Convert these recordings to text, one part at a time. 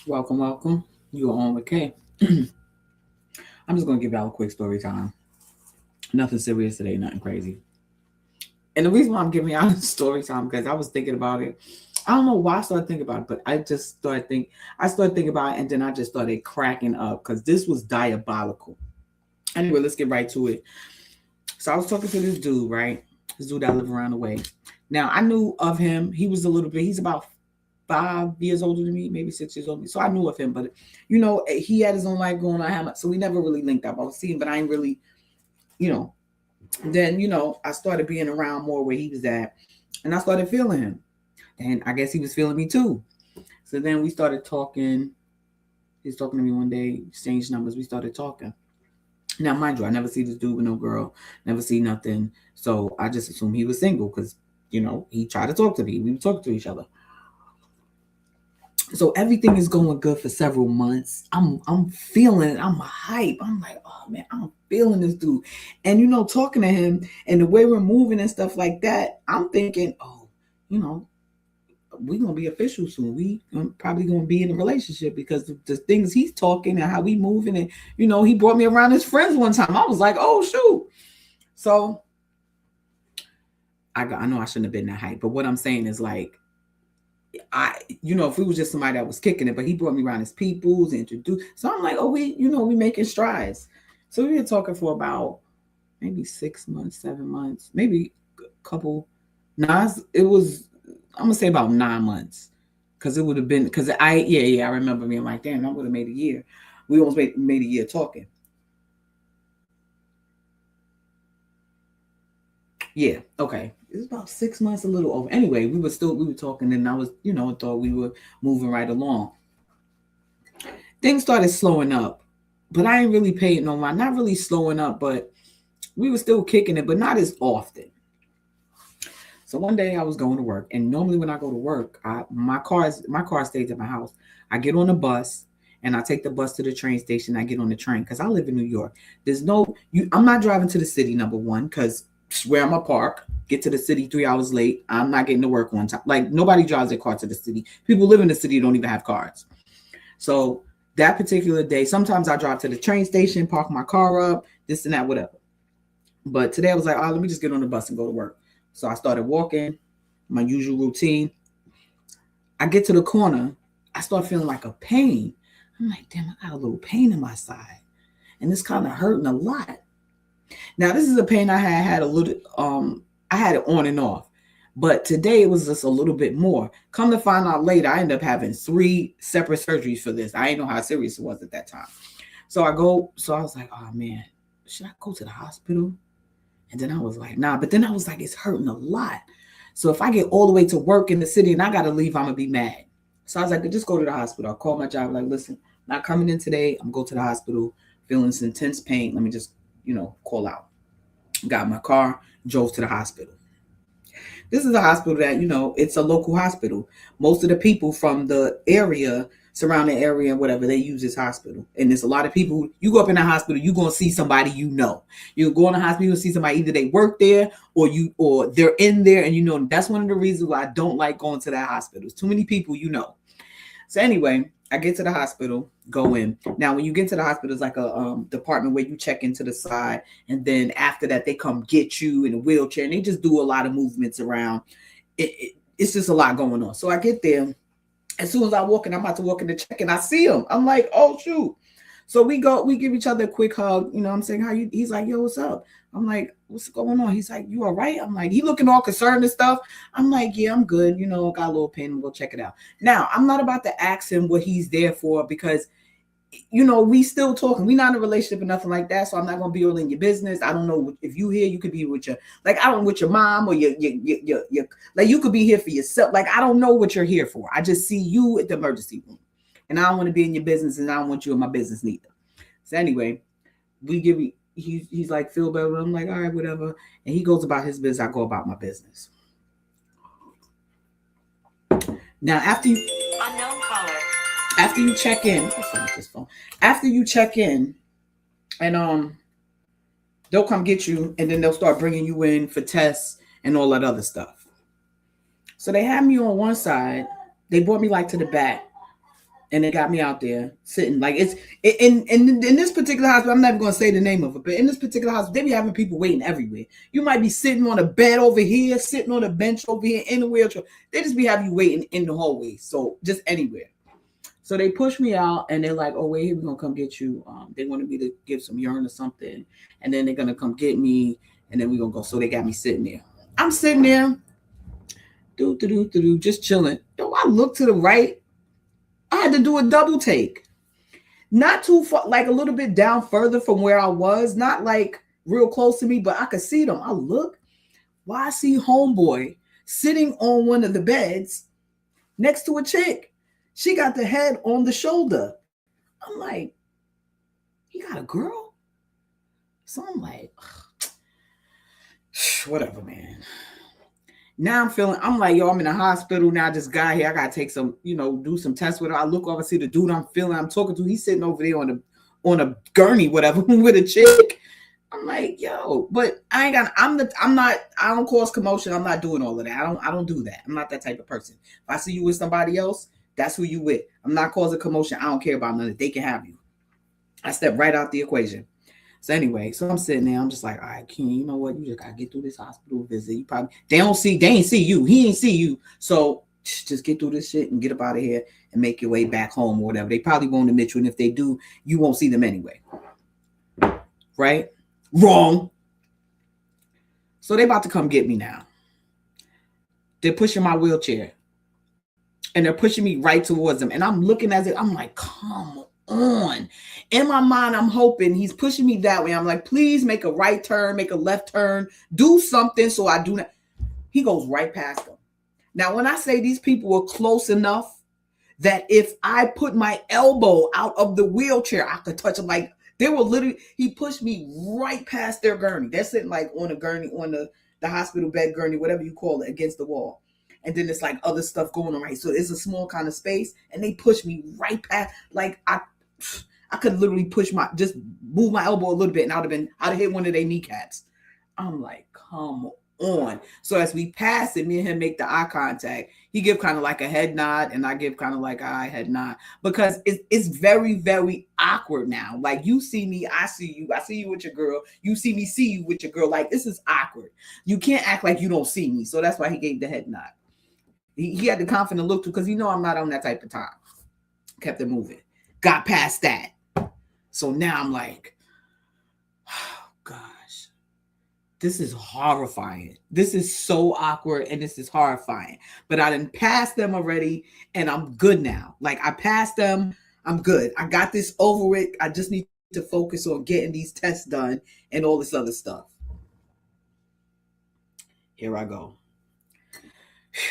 Welcome, welcome. You are on with Kay. I'm just gonna give y'all a quick story time. Nothing serious today, nothing crazy. And the reason why I'm giving y'all story time because I was thinking about it. I don't know why I started thinking about it, but I started thinking about it, and then I just started cracking up because this was diabolical. Anyway, let's get right to it. So I was talking to this dude, right? This dude that live around the way. Now I knew of him. He was a little bit. He's about 5 years older than me, maybe 6 years older than me. So I knew of him, but he had his own life going on. So we never really linked up. I was seeing, but I ain't really, you know. Then I started being around more where he was at, and I started feeling him, and I guess he was feeling me too. So then we started talking. He was talking to me one day, exchanged numbers. We started talking. Now, mind you, I never see this dude with no girl, never see nothing. So I just assumed he was single because he tried to talk to me. We would talk to each other. So everything is going good for several months. I'm feeling it. I'm hype. I'm like, oh man, I'm feeling this dude. And talking to him and the way we're moving and stuff like that, I'm thinking, oh, you know, we're gonna be official soon. We probably gonna be in a relationship because the things he's talking and how we moving, and he brought me around his friends one time. I was like, oh shoot. So I know I shouldn't have been that hype, but what I'm saying is like if we was just somebody that was kicking it, but he brought me around his peoples, introduced. So I'm like, oh, we making strides. So we were talking for about maybe 6 months, 7 months, maybe a couple. Nah, it was. I'm gonna say about 9 months, because it would have been because I remember being like, damn, I would have made a year. We almost made a year talking. Yeah, okay. It was about 6 months, a little over. Anyway, we were talking, and I was, thought we were moving right along. Things started slowing up, but I ain't really paying no mind. Not really slowing up, but we were still kicking it, but not as often. So one day I was going to work, and normally when I go to work, my car stays at my house. I get on the bus, and I take the bus to the train station. I get on the train because I live in New York. There's no you. I'm not driving to the city. Number one, because where I'm gonna park, get to the city 3 hours late. I'm not getting to work on time. Like nobody drives their car to the city. People live in the city don't even have cars. So that particular day, sometimes I drive to the train station, park my car up, this and that, whatever. But today I was like, oh, let me just get on the bus and go to work. So I started walking, my usual routine. I get to the corner, I start feeling like a pain. I'm like, damn, I got a little pain in my side. And it's kind of hurting a lot. Now, this is a pain I had a little, I had it on and off. But today it was just a little bit more. Come to find out later, I ended up having 3 separate surgeries for this. I didn't know how serious it was at that time. So I was like, oh man, should I go to the hospital? And then I was like, nah. But then I was like, it's hurting a lot. So if I get all the way to work in the city and I got to leave, I'm going to be mad. So I was like, just go to the hospital. I called my job, like, listen, not coming in today. I'm going to go to the hospital, feeling this intense pain. Let me just, call out. Got my car, drove to the hospital. This is a hospital that, it's a local hospital. Most of the people from the area, surrounding area, whatever, they use this hospital. And there's a lot of people, you go up in the hospital, you're going to see somebody you know. You go in the hospital, you'll see somebody, either they work there or they're in there. And that's one of the reasons why I don't like going to that hospital. It's too many people, So anyway, I get to the hospital, go in. Now, when you get to the hospital, it's like a department where you check into the side, and then after that, they come get you in a wheelchair, and they just do a lot of movements around. It's just a lot going on. So I get there. As soon as I walk in, I'm about to walk in to check, and I see him. I'm like, oh shoot. So we give each other a quick hug. I'm saying, how you? He's like, yo, what's up? I'm like, what's going on? He's like, you all right? I'm like, he looking all concerned and stuff. I'm like, yeah, I'm good. Got a little pain. We'll check it out. Now, I'm not about to ask him what he's there for because, we still talking. We not in a relationship or nothing like that. So I'm not going to be all in your business. I don't know if you here, you could be with I don't know, with your mom or your like you could be here for yourself. Like, I don't know what you're here for. I just see you at the emergency room. And I don't want to be in your business, and I don't want you in my business neither. So anyway, he's like, feel better. I'm like, all right, whatever. And he goes about his business. I go about my business. Now, Unknown caller. after you check in, after you check in, and they'll come get you, and then they'll start bringing you in for tests and all that other stuff. So they had me on one side. They brought me like to the back, And they got me out there sitting like it's in this particular hospital. I'm never gonna say the name of it, but in this particular hospital, they be having people waiting everywhere. You might be sitting on a bed over here, sitting on a bench over here in the wheelchair. They just be having you waiting in the hallway, so just anywhere. So they push me out, and they're like, "Oh wait, here we're gonna come get you." They wanted me to give some urine or something, and then they're gonna come get me, and then we're gonna go. So they got me sitting there. I'm sitting there, just chilling. Yo, I look to the right. I had to do a double take. Not too far, like a little bit down further from where I was, not like real close to me, but I could see them. I look, why I see homeboy sitting on one of the beds next to a chick. She got the head on the shoulder. I'm like, he got a girl? So I'm like, whatever, man. Now I'm like, yo, I'm in the hospital now. This guy here, I gotta take some, do some tests with her. I look over, see the dude I'm talking to. He's sitting over there on a gurney, whatever, with a chick. I'm like, yo, but I ain't got. I'm not. I don't cause commotion. I'm not doing all of that. I don't do that. I'm not that type of person. If I see you with somebody else, that's who you with. I'm not causing commotion. I don't care about none of it. They can have you. I step right out the equation. So anyway, so I'm sitting there. I'm just like, all right, Ken, you know what? You just gotta get through this hospital visit. You probably they ain't see you. He ain't see you. So just get through this shit and get up out of here and make your way back home or whatever. They probably won't admit you, and if they do, you won't see them anyway. Right? Wrong. So they about to come get me now. They're pushing my wheelchair. And they're pushing me right towards them. And I'm looking at it. I'm like, come on. In my mind, I'm hoping he's pushing me that way. I'm like, please make a right turn, make a left turn, do something so I do not. He goes right past them. Now, when I say these people were close enough that if I put my elbow out of the wheelchair, I could touch them. Like they were literally, he pushed me right past their gurney. They're sitting like on a gurney, on the hospital bed gurney, whatever you call it, against the wall. And then it's like other stuff going on, right? So it's a small kind of space, and they push me right past. Like I could literally just move my elbow a little bit, and I'd have hit one of their kneecaps. I'm like, come on. So as we pass it, me and him make the eye contact. He give kind of like a head nod, and I give kind of like a head nod because it's very, very awkward now. Like you see me, I see you. I see you with your girl. You see me, see you with your girl. Like this is awkward. You can't act like you don't see me. So that's why he gave the head nod. He had the confident look to because I'm not on that type of time. Kept it moving. Got past that. So now I'm like, oh gosh, this is horrifying. This is so awkward and this is horrifying. But I didn't pass them already and I'm good now. Like I passed them. I'm good. I got this over with. I just need to focus on getting these tests done and all this other stuff. Here I go.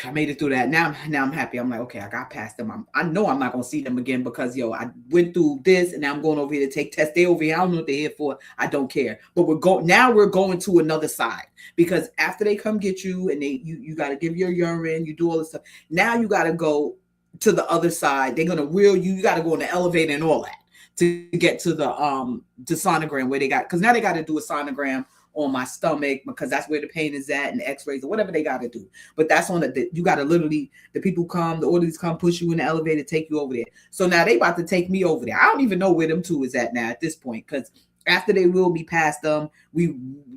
I made it through that. Now I'm happy. I'm like, okay, I got past them. I know I'm not gonna see them again because I went through this and now I'm going over here to take tests. They over here. I don't know what they're here for. I don't care. But we're going to another side because after they come get you and you got to give your urine, you do all this stuff. Now you got to go to the other side. They're gonna wheel you. You got to go in the elevator and all that to get to the sonogram where they got because now they got to do a sonogram on my stomach because that's where the pain is at and the x-rays or whatever they got to do. But that's on you got to literally, the people come, the orderlies come, push you in the elevator, take you over there. So now they about to take me over there. I don't even know where them two is at now at this point because after they will be past them,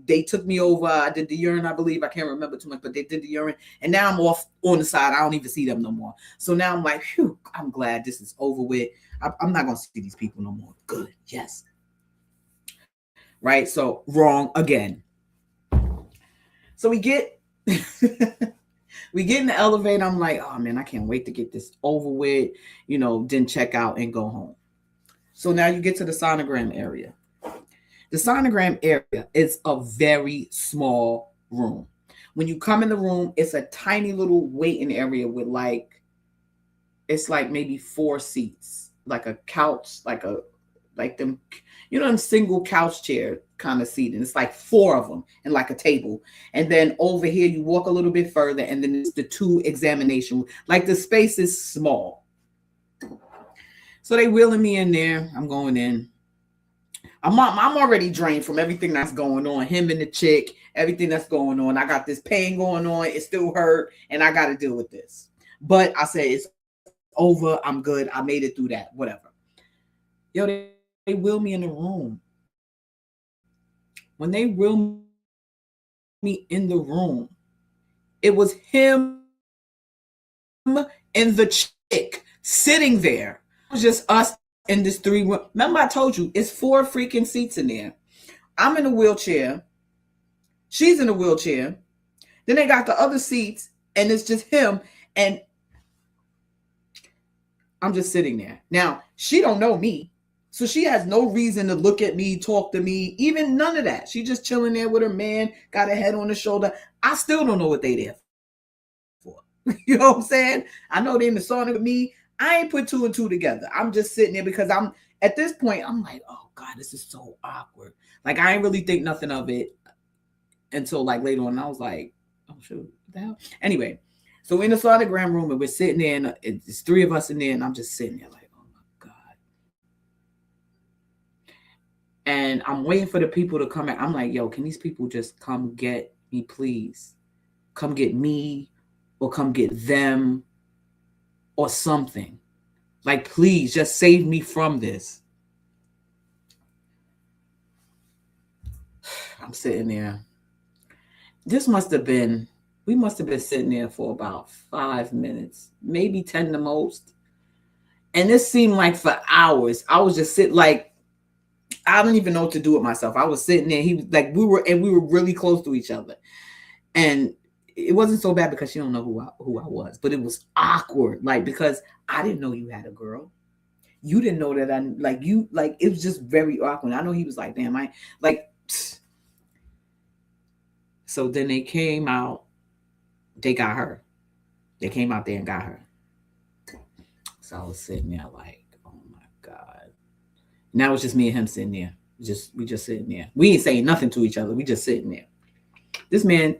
they took me over. I did the urine, I believe. I can't remember too much, but they did the urine. And now I'm off on the side. I don't even see them no more. So now I'm like, phew, I'm glad this is over with. I'm not going to see these people no more. Good. Yes. Right? So wrong again. So we get in the elevator. I'm like, oh man, I can't wait to get this over with, then check out and go home. So now you get to the sonogram area. The sonogram area is a very small room. When you come in the room, it's a tiny little waiting area with it's like maybe 4 seats, like a couch, like them, them single couch chair kind of seating. It's like 4 of them and like a table. And then over here, you walk a little bit further and then it's the 2 examination. Like the space is small. So they wheeling me in there. I'm going in. I'm already drained from everything that's going on. Him and the chick, everything that's going on. I got this pain going on. It still hurt and I got to deal with this. But I said, it's over. I'm good. I made it through that. Whatever. Yo, they wheel me in the room. When they wheel me in the room, it was him and the chick sitting there. It was just us in this three room. Remember, I told you it's 4 freaking seats in there. I'm in a wheelchair. She's in a wheelchair. Then they got the other seats, and it's just him. And I'm just sitting there. Now, she don't know me. So she has no reason to look at me, talk to me, even none of that. She just chilling there with her man, got her head on her shoulder. I still don't know what they there for. You know what I'm saying? I know they in the sauna with me. I ain't put two and two together. I'm just sitting there because I'm at this point, I'm like, oh God, this is so awkward. Like I ain't really think nothing of it until like later on. And I was like, oh shoot, what the hell? Anyway, so in the sonogram room and we're sitting there and it's three of us in there and I'm just sitting there like, oh my God. And I'm waiting for the people to come out. I'm like, yo, can these people just come get me, please? Come get me or come get them or something. Like, please just save me from this. I'm sitting there. This must have been, we must have been sitting there for about 5 minutes, maybe 10 the most. And this seemed like for hours. I was just sitting like, I don't even know what to do with myself. I was sitting there. He was like, we were really close to each other. And it wasn't so bad because she don't know who I was, but it was awkward. Like, because I didn't know you had a girl. You didn't know that I like you, like it was just very awkward. I know he was like, damn, I like so then they came out, they got her. They came out there and got her. So I was sitting there like, oh my God. Now it's just me and him sitting there. We just sitting there. We ain't saying nothing to each other. We just sitting there. This man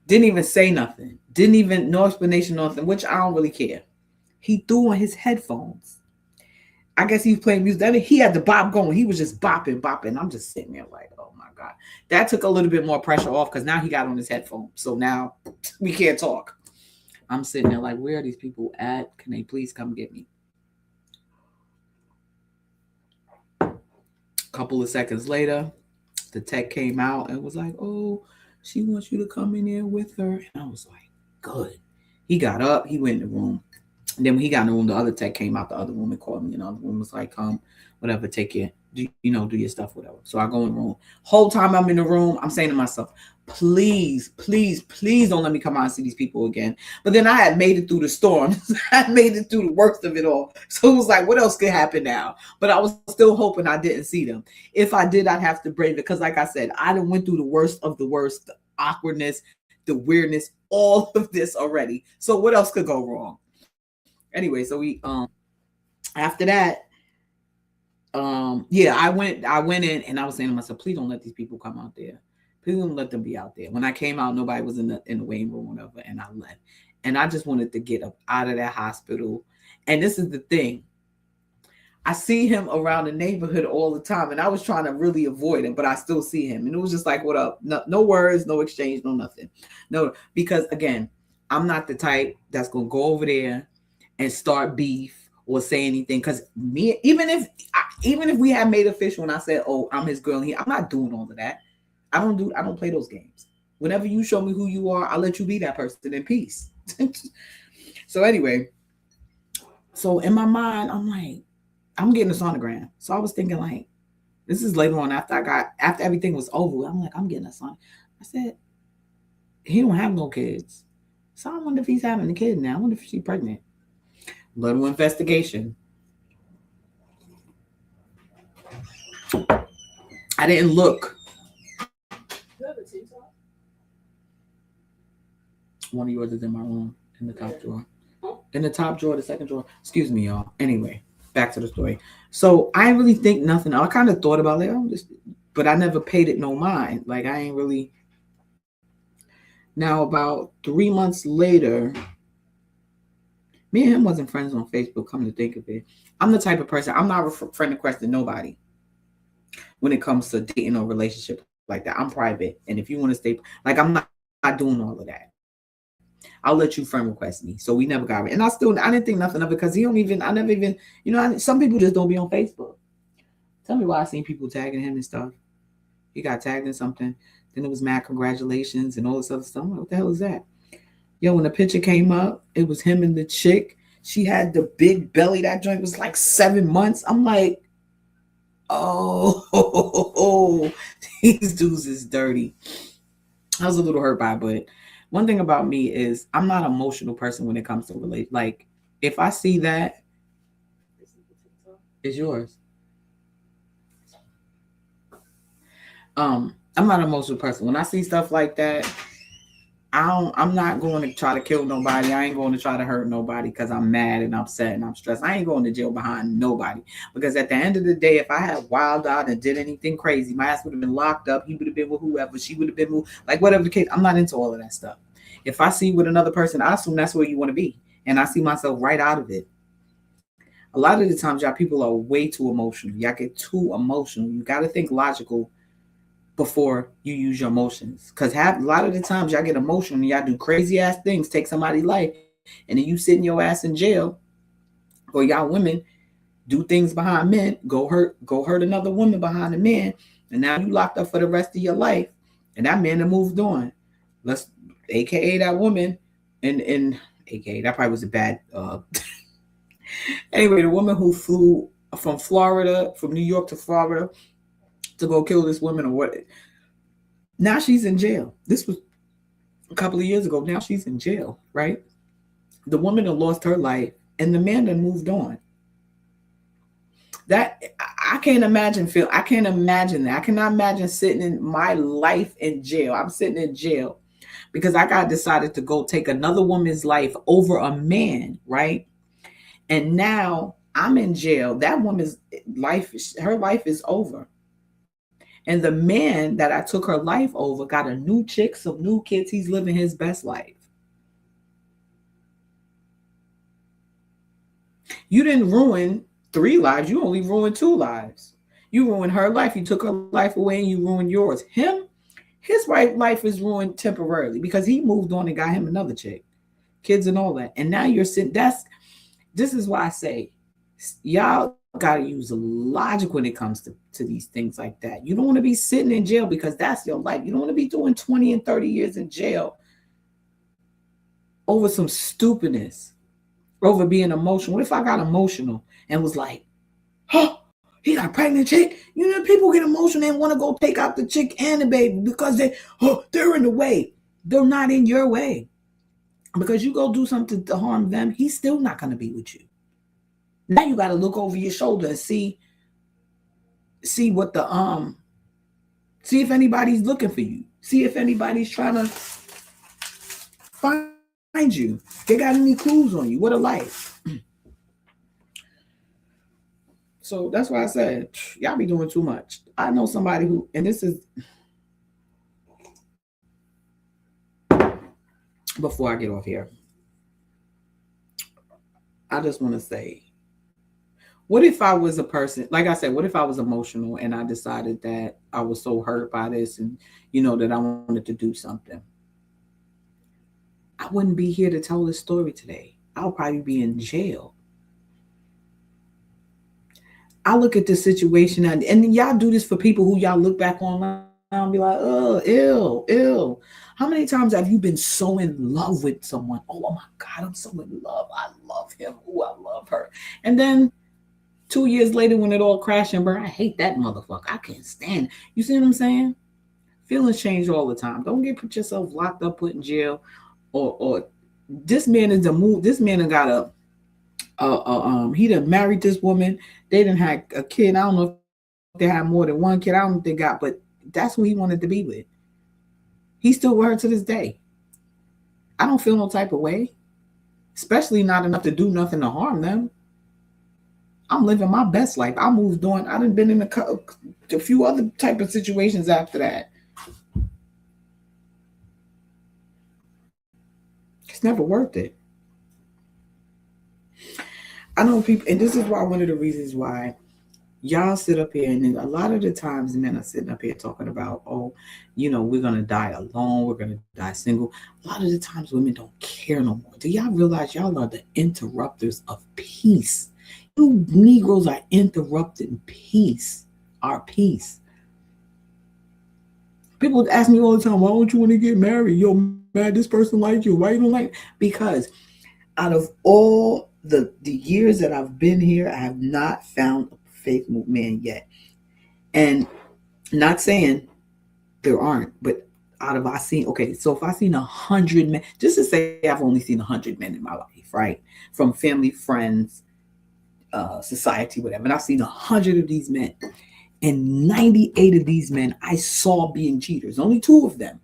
didn't even say nothing. Didn't even no explanation, nothing, which I don't really care. He threw on his headphones. I guess he was playing music. I mean, he had the bop going. He was just bopping, bopping. I'm just sitting there like, oh my God. That took a little bit more pressure off because now he got on his headphones. So now we can't talk. I'm sitting there like, where are these people at? Can they please come get me? A couple of seconds later, the tech came out and was like, oh, she wants you to come in there with her. And I was like, good. He got up, he went in the room. And then when he got in the room, the other tech came out the other room and called me. And the other room was like, come, whatever, take your, do your stuff, whatever. So I go in the room. Whole time I'm in the room, I'm saying to myself, please, please, please don't let me come out and see these people again. But then I had made it through the storm. I made it through the worst of it all. So it was like, what else could happen now? But I was still hoping I didn't see them. If I did, I'd have to brave it. Because like I said, I done went through the worst of the worst, the awkwardness, the weirdness, all of this already. So what else could go wrong? Anyway, so we after that, yeah, I went in and I was saying to myself, please don't let these people come out there. Please don't let them be out there. When I came out, nobody was in the waiting room or whatever, and I left. And I just wanted to get up out of that hospital. And this is the thing. I see him around the neighborhood all the time, and I was trying to really avoid him, but I still see him. And it was just like, what up? No, no words, no exchange, no nothing. No, because again, I'm not the type that's gonna go over there and start beef or say anything. Because me, even if we had made official and I said, "Oh, I'm his girl," I'm not doing all of that. I don't play those games. Whenever you show me who you are, I'll let you be that person in peace. So anyway, so in my mind, I'm like, I'm getting a sonogram. So I was thinking like, this is later on after everything was over. I'm like, I'm getting a son. I said, he don't have no kids. So I wonder if he's having a kid now. I wonder if she's pregnant. Little investigation. I didn't look. One of yours is in my room in the top drawer. In the top drawer, the second drawer. Excuse me, y'all. Anyway, back to the story. So I didn't really think nothing. I kind of thought about it, but I never paid it no mind. Like I ain't really. Now about 3 months later, me and him wasn't friends on Facebook. Come to think of it, I'm the type of person. I'm not a friend requesting nobody when it comes to dating or relationship like that. I'm private, and if you want to stay, like I'm not doing all of that. I'll let you friend request me. So we never got it. And I didn't think nothing of it because he don't even, I never even, some people just don't be on Facebook. Tell me why I seen people tagging him and stuff. He got tagged in something. Then it was mad congratulations and all this other stuff. I'm like, what the hell is that? Yo, when the picture came up, it was him and the chick. She had the big belly. That joint was like 7 months. I'm like, oh, these dudes is dirty. I was a little hurt by it, but one thing about me is I'm not an emotional person when it comes to relate. Like, if I see that, it's yours. I'm not an emotional person. When I see stuff like that, I'm not going to try to kill nobody. I ain't going to try to hurt nobody because I'm mad and upset and I'm stressed. I ain't going to jail behind nobody. Because at the end of the day, if I had wild out and did anything crazy, my ass would have been locked up. He would have been with whoever. She would have been with, like, whatever the case. I'm not into all of that stuff. If I see with another person, I assume that's where you want to be. And I see myself right out of it. A lot of the times, y'all people are way too emotional. Y'all get too emotional. You got to think logical before you use your emotions. Because a lot of the times y'all get emotional and y'all do crazy ass things, take somebody's life, and then you sitting your ass in jail, or y'all women do things behind men, go hurt another woman behind a man, and now you locked up for the rest of your life, and that man that moved on. Let's AKA that woman, and AKA that probably was a bad anyway, the woman who flew from Florida, from New York to Florida to go kill this woman or what. Now she's in jail. This was a couple of years ago. Now she's in jail, right? The woman that lost her life and the man that moved on. That I can't imagine I can't imagine that. I cannot imagine sitting in my life in jail. I'm sitting in jail because I got decided to go take another woman's life over a man, right? And now I'm in jail. That woman's life, her life is over. And the man that I took her life over got a new chick, some new kids. He's living his best life. You didn't ruin 3 lives. You only ruined 2 lives. You ruined her life. You took her life away and you ruined yours. His life is ruined temporarily because he moved on and got him another chick, kids and all that. And now you're sitting. This is why I say y'all got to use logic when it comes to these things like that. You don't want to be sitting in jail because that's your life. You don't want to be doing 20 and 30 years in jail over some stupidness, over being emotional. What if I got emotional and was like, huh, he got a pregnant chick? You know, people get emotional and want to go take out the chick and the baby because they're in the way. They're not in your way. Because you go do something to harm them, he's still not going to be with you. Now you got to look over your shoulder and see what the see if anybody's looking for you. See if anybody's trying to find you. They got any clues on you. What a life. So that's why I said, y'all be doing too much. I know somebody who, and this is before I get off here, I just want to say, what if I was a person, like I said, what if I was emotional and I decided that I was so hurt by this and, that I wanted to do something? I wouldn't be here to tell this story today. I'll probably be in jail. I look at this situation and y'all do this for people who y'all look back online and be like, oh, ill. How many times have you been so in love with someone? Oh my God, I'm so in love. I love him. Oh, I love her. And then 2 years later, when it all crashed and burned, I hate that motherfucker. I can't stand it. You see what I'm saying? Feelings change all the time. Don't put yourself locked up, put in jail, or this man is a move. This man got he done married this woman. They done had a kid. I don't know if they had more than one kid. I don't know if they got, but that's who he wanted to be with. He's still with her to this day. I don't feel no type of way, especially not enough to do nothing to harm them. I'm living my best life. I moved on. I done been in a few other type of situations after that. It's never worth it. I know people, and this is why one of the reasons why Y'all sit up here, and then a lot of the times men are sitting up here talking about, oh, we're gonna die alone, we're gonna die single. A lot of the times women don't care no more. Do y'all realize y'all are the interrupters of peace? You Negroes are interrupting peace, our peace. People ask me all the time, why don't you want to get married? Yo, man, this person like you. Why you don't like? Because out of all the years that I've been here, I have not found a faithful man yet. And not saying there aren't, but out of I seen, okay, so if I seen 100 men, just to say I've only seen 100 men in my life, right? From family, friends, society, whatever. And I've seen 100 of these men. And 98 of these men I saw being cheaters. Only two of them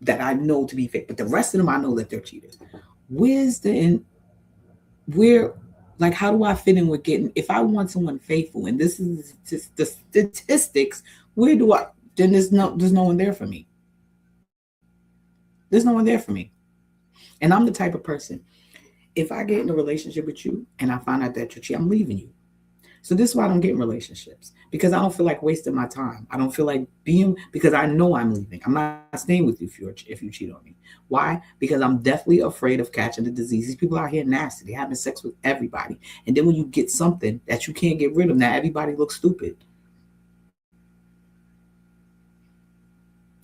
that I know to be fake, but the rest of them I know that they're cheaters. Where's the in where like how do I fit in with getting if I want someone faithful and this is just the statistics, where do I then there's no one there for me. There's no one there for me. And I'm the type of person, if I get in a relationship with you and I find out that you're cheating, I'm leaving you. So this is why I don't get in relationships because I don't feel like wasting my time. I don't feel like being because I know I'm leaving. I'm not staying with you if you cheat on me. Why? Because I'm definitely afraid of catching the disease. These people out here nasty. They're having sex with everybody, and then when you get something that you can't get rid of, now everybody looks stupid.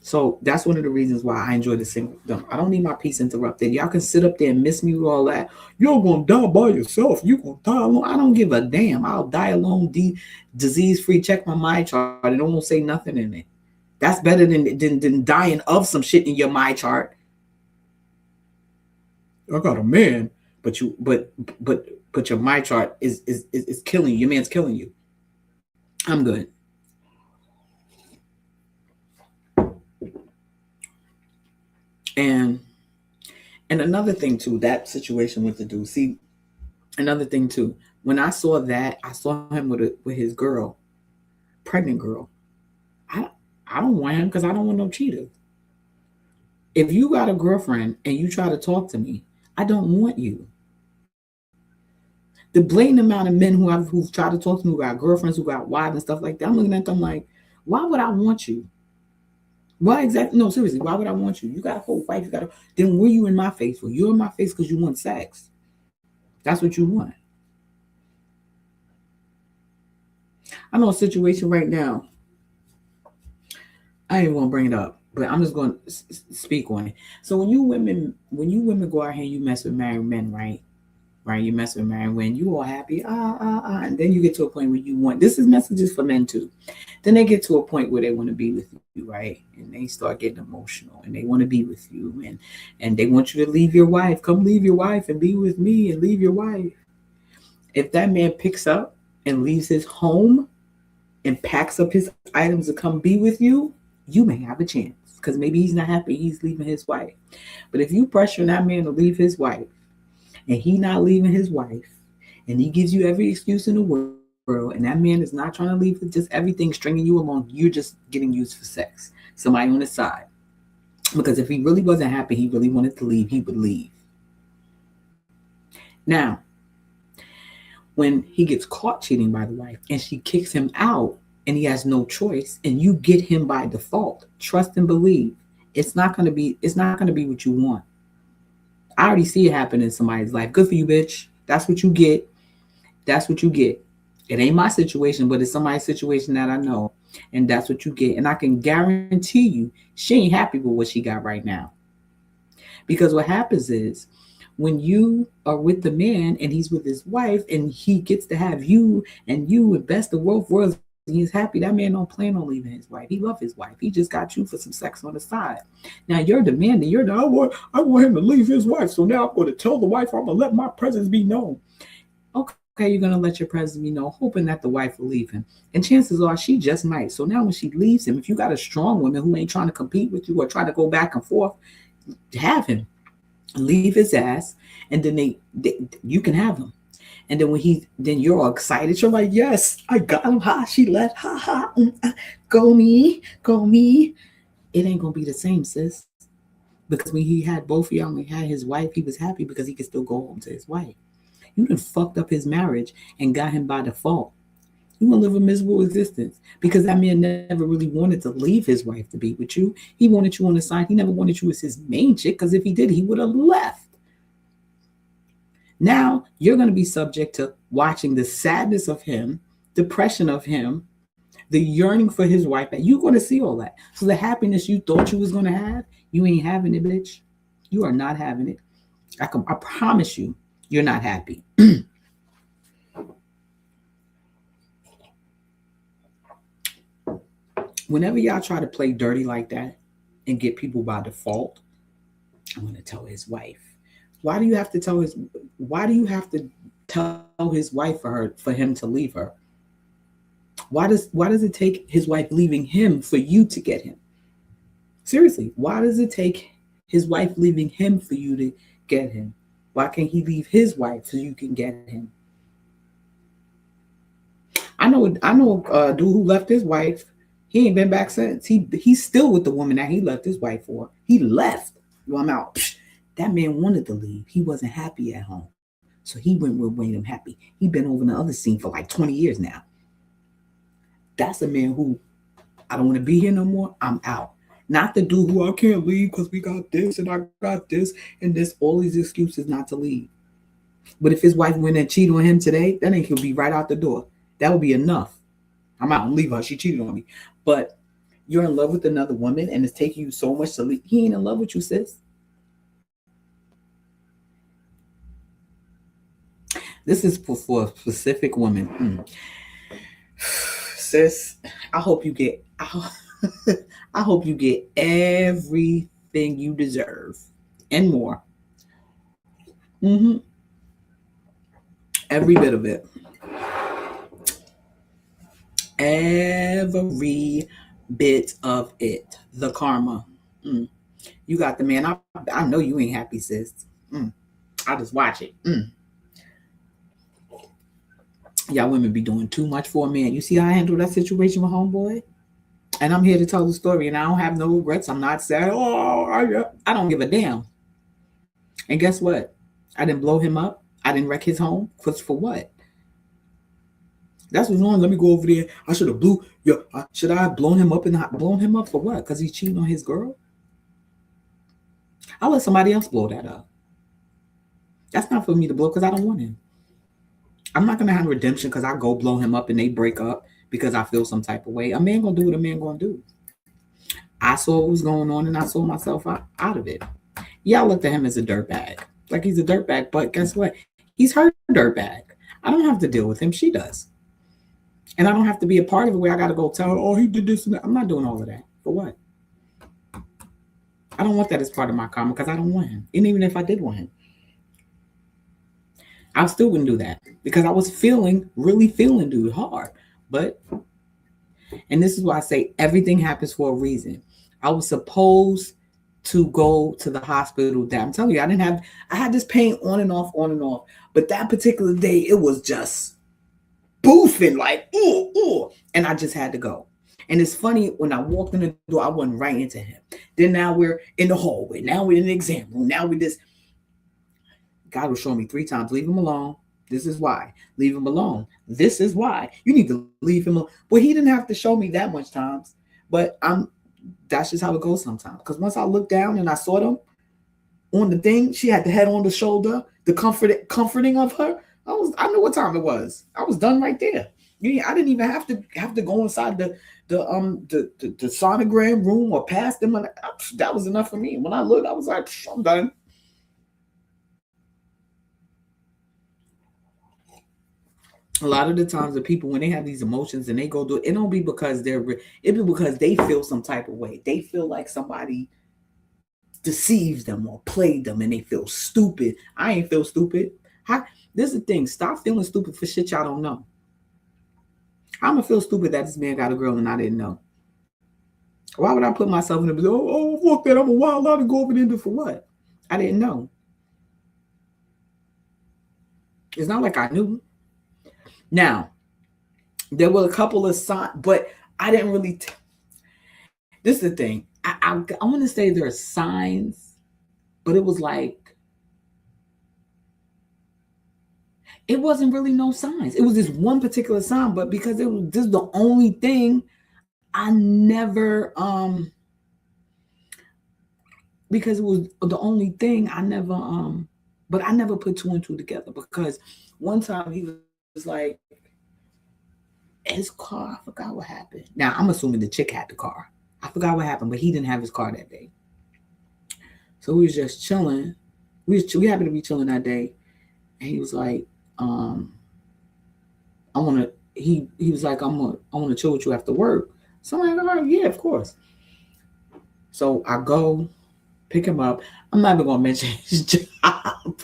So that's one of the reasons why I enjoy the singledom. I don't need my peace interrupted. Y'all can sit up there and miss me with all that. You're gonna die by yourself. You're gonna die alone. I don't give a damn. I'll die alone, disease free. Check my my chart. It don't say nothing in it. That's better than dying of some shit in your my chart. I got a man, but but your my chart is killing you. Your man's killing you. I'm good. And and another thing too, that situation with the dude. See, another thing too. When I saw that, I saw him with his girl, pregnant girl. I I don't want him because I don't want no cheaters. If you got a girlfriend and you try to talk to me, I don't want you. The blatant amount of men who've tried to talk to me, who got girlfriends, who got wives and stuff like that, I'm looking at them like, why would I want you? Why exactly? No, seriously, why would I want you? You got a whole wife. You got a. Then were you in my face? Well, you're in my face because you want sex. That's what you want. I know a situation right now. I ain't gonna bring it up, but I'm just going to speak on it. So when you women go out here and you mess with married men, right? Right, you mess with married men, you all happy, and then you get to a point where you want. This is messages for men too. Then they get to a point where they want to be with you, right? And they start getting emotional, and they want to be with you, and they want you to leave your wife. Come leave your wife and be with me, and leave your wife. If that man picks up and leaves his home and packs up his items to come be with you, you may have a chance because maybe he's not happy he's leaving his wife. But if you pressure that man to leave his wife and he not leaving his wife and he gives you every excuse in the world and that man is not trying to leave with just everything stringing you along, you're just getting used for sex. Somebody on his side. Because if he really wasn't happy, he really wanted to leave, he would leave. Now, when he gets caught cheating by the wife and she kicks him out and he has no choice and you get him by default, trust and believe it's not going to be what you want. I already see it happen in somebody's life. Good for you, bitch. That's what you get. That's what you get. It ain't my situation, but it's somebody's situation that I know. And that's what you get. And I can guarantee you, she ain't happy with what she got right now. Because what happens is when you are with the man and he's with his wife and he gets to have you and best of both worlds and he's happy, that man don't plan on leaving his wife. He love his wife. He just got you for some sex on the side. Now you're demanding, I want him to leave his wife. So now I'm going to tell the wife I'm going to let my presence be known. Okay, you're going to let your presence be known, hoping that the wife will leave him. And chances are she just might. So now when she leaves him, if you got a strong woman who ain't trying to compete with you or try to go back and forth, have him leave his ass, and then you can have him. And then then you're all excited. You're like, yes, I got him. Ha, she left. Ha ha. Go me, go me. It ain't gonna be the same, sis. Because when he had both of y'all, when he had his wife, he was happy because he could still go home to his wife. You done fucked up his marriage and got him by default. You gonna live a miserable existence because that man never really wanted to leave his wife to be with you. He wanted you on the side. He never wanted you as his main chick because if he did, he would have left. Now you're going to be subject to watching the sadness of him, depression of him, the yearning for his wife. And you're going to see all that. So the happiness you thought you was going to have, you ain't having it, bitch. You are not having it. I promise you, you're not happy. Whenever y'all try to play dirty like that and get people by default, I'm going to tell his wife. Why do you have to tell his? Why do you have to tell his wife for him to leave her? Why does it take his wife leaving him for you to get him? Seriously, why does it take his wife leaving him for you to get him? Why can't he leave his wife so you can get him? I know a dude who left his wife. He ain't been back since. He's still with the woman that he left his wife for. He left. Well, I'm out. Psh, that man wanted to leave. He wasn't happy at home. So he went where made him happy. He been over in the other scene for like 20 years now. That's a man who I don't want to be here no more. I'm out. Not the dude who I can't leave because we got this and I got this and this, all these excuses not to leave. But if his wife went and cheated on him today, that ain't he'll be right out the door. That would be enough. I'm out and leave her. She cheated on me. But you're in love with another woman and it's taking you so much to leave. He ain't in love with you, sis. This is for a specific woman. Sis, I hope you get I hope you get everything you deserve and more. hmm Every bit of it. Every bit of it. The karma. Mm. You got the man. I know you ain't happy, sis. Mm. I just watch it. Y'all women be doing too much for a man. You see how I handle that situation with homeboy? And I'm here to tell the story, and I don't have no regrets. I'm not sad. Oh, I don't give a damn. And guess what? I didn't blow him up. I didn't wreck his home. For what? That's what's wrong. Let me go over there. I should have blew. Yeah, should I have blown him up and not blown him up for what? Because he's cheating on his girl. I'll let somebody else blow that up. That's not for me to blow because I don't want him. I'm not gonna have redemption because I go blow him up and they break up because I feel some type of way. A man gonna do what a man gonna do. I saw what was going on and I saw myself out of it. Y'all looked at him as a dirtbag. Like he's a dirtbag, but guess what? He's her dirtbag. I don't have to deal with him. She does. And I don't have to be a part of it where I gotta go tell her, oh, he did this and that. I'm not doing all of that. For what? I don't want that as part of my karma because I don't want him. And even if I did want him, I still wouldn't do that because I was really feeling dude hard. But, and this is why I say everything happens for a reason. I was supposed to go to the hospital that I'm telling you, I had this pain on and off, on and off. But that particular day, it was just boofing like, ooh, ooh. And I just had to go. And it's funny, when I walked in the door, I went right into him. Then now we're in the hallway. Now we're in the exam room. Now we just, God will show me 3 times, leave him alone. This is why. Leave him alone. This is why. You need to leave him alone. Well, he didn't have to show me that much times. But that's just how it goes sometimes. Because once I looked down and I saw them on the thing, she had the head on the shoulder, the comforting of her. I knew what time it was. I was done right there. Yeah, I didn't even have to go inside the sonogram room or past them. That was enough for me. When I looked, I was like, I'm done. A lot of the times, the people when they have these emotions and they go do it, it don't be because it be because they feel some type of way. They feel like somebody deceives them or played them, and they feel stupid. I ain't feel stupid. This is the thing. Stop feeling stupid for shit y'all don't know. I'm gonna feel stupid that this man got a girl and I didn't know. Why would I put myself in the position? Oh, fuck that! I'm a wild out and go over there and do for what? I didn't know. It's not like I knew. Now, there were a couple of signs, but I didn't really. This is the thing. I want to say there are signs, but it was like it wasn't really no signs. It was this one particular sign, but because it was this is the only thing I never because it was the only thing I never but I never put two and two together because one time he was like his car, I forgot what happened. Now I'm assuming the chick had the car. I forgot what happened, but he didn't have his car that day. So we was just chilling. We happened to be chilling that day, and he was like, I wanna he was like, I wanna chill with you after work. So I'm like, all right, yeah, of course. So I go pick him up. I'm not even gonna mention his job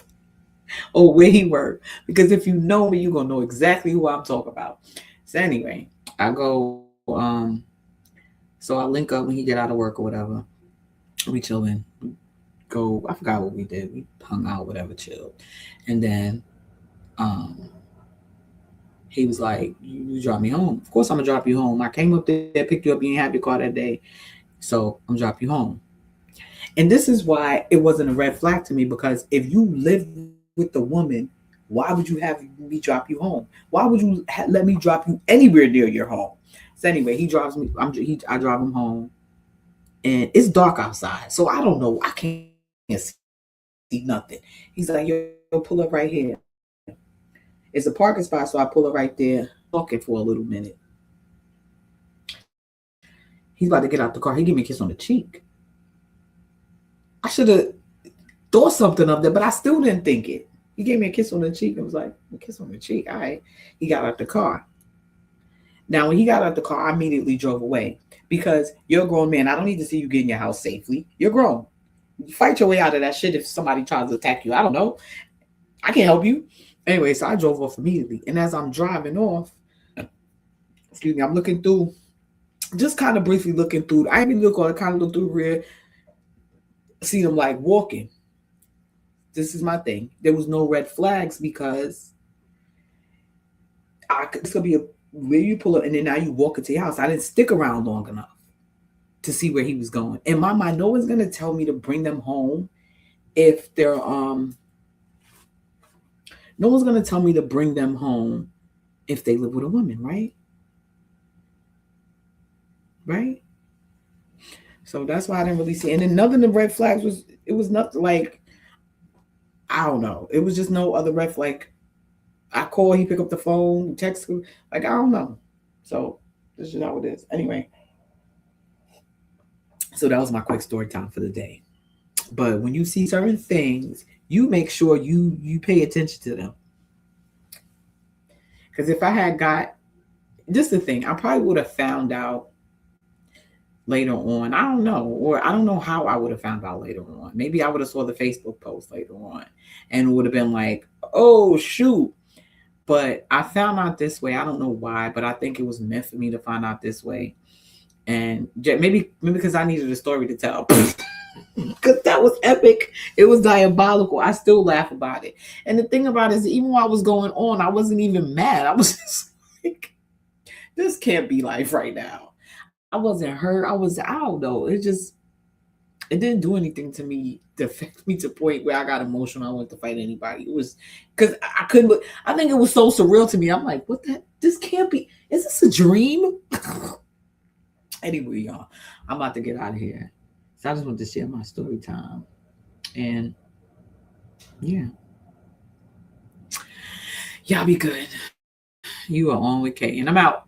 or where he worked because if you know me, you're gonna know exactly who I'm talking about. So anyway, I go. So I link up when he get out of work or whatever. We chilling. Go. I forgot what we did. We hung out, whatever, chilled, and then um he was like, "You drop me home." Of course, I'm gonna drop you home. I came up there, picked you up. You didn't have your car that day, so I'm gonna drop you home. And this is why it wasn't a red flag to me because if you live with the woman, why would you have me drop you home? Why would you let me drop you anywhere near your home? So anyway, he drives me. I drive him home, and it's dark outside, so I don't know. I can't see nothing. He's like, "Yo, pull up right here." It's a parking spot, so I pull up right there. Talking for a little minute. He's about to get out the car. He give me a kiss on the cheek. I should have thought something of that, but I still didn't think it. He gave me a kiss on the cheek and was like, a kiss on the cheek. All right. He got out the car. Now, when he got out the car, I immediately drove away because you're a grown man. I don't need to see you get in your house safely. You're grown. You fight your way out of that shit if somebody tries to attack you. I don't know. I can't help you. Anyway, so I drove off immediately. And as I'm driving off, excuse me, I'm looking through, just kind of briefly looking through. I even look on, kind of look through the rear, see them like walking. This is my thing. There was no red flags because this could be a where you pull up and then now you walk into your house. I didn't stick around long enough to see where he was going. In my mind, no one's gonna tell me to bring them home if they're no one's gonna tell me to bring them home if they live with a woman, right? Right? So that's why I didn't really see. And then none of the red flags was it was nothing like I don't know. It was just no other red flag. I call, he pick up the phone, text, like I don't know. So this is how it is. Anyway, so that was my quick story time for the day. But when you see certain things, you make sure you pay attention to them. Because if I had got just the thing, I probably would have found out later on. I don't know, or I don't know how I would have found out later on. Maybe I would have saw the Facebook post later on, and would have been like, "Oh shoot!" But I found out this way. I don't know why, but I think it was meant for me to find out this way. And maybe because I needed a story to tell. Because that was epic. It was diabolical. I still laugh about it. And the thing about it is, even while I was going on, I wasn't even mad. I was just like, this can't be life right now. I wasn't hurt. I don't know. It didn't do anything to me to affect me to the point where I got emotional. I wanted to fight anybody. It was because I couldn't. I think it was so surreal to me. I'm like, what that? This can't be. Is this a dream? Anyway, y'all, I'm about to get out of here. So I just want to share my story time. And yeah, y'all be good. You are on with Kay, and I'm out.